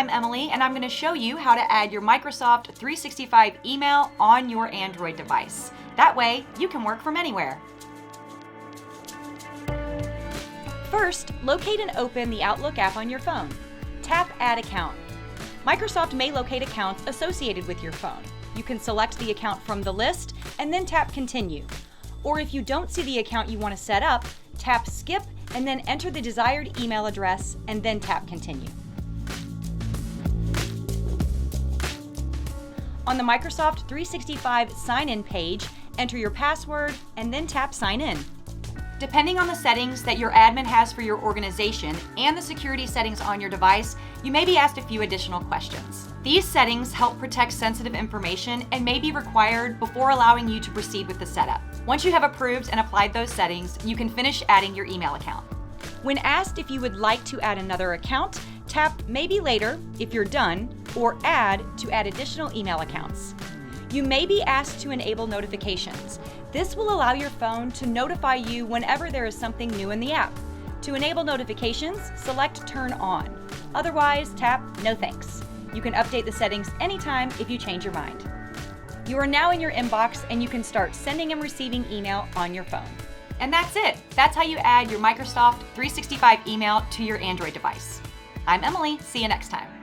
I'm Emily, and I'm going to show you how to add your Microsoft 365 email on your Android device. That way, you can work from anywhere. First, locate and open the Outlook app on your phone. Tap Add Account. Microsoft may locate accounts associated with your phone. You can select the account from the list and then tap Continue. Or if you don't see the account you want to set up, tap Skip and then enter the desired email address and then tap Continue. On the Microsoft 365 sign-in page, enter your password and then tap Sign In. Depending on the settings that your admin has for your organization and the security settings on your device, you may be asked a few additional questions. These settings help protect sensitive information and may be required before allowing you to proceed with the setup. Once you have approved and applied those settings, you can finish adding your email account. When asked if you would like to add another account, tap Maybe Later if you're done, or Add to add additional email accounts. You may be asked to enable notifications. This will allow your phone to notify you whenever there is something new in the app. To enable notifications, select Turn On. Otherwise, tap No Thanks. You can update the settings anytime if you change your mind. You are now in your inbox and you can start sending and receiving email on your phone. And that's it. That's how you add your Microsoft 365 email to your Android device. I'm Emily. See you next time.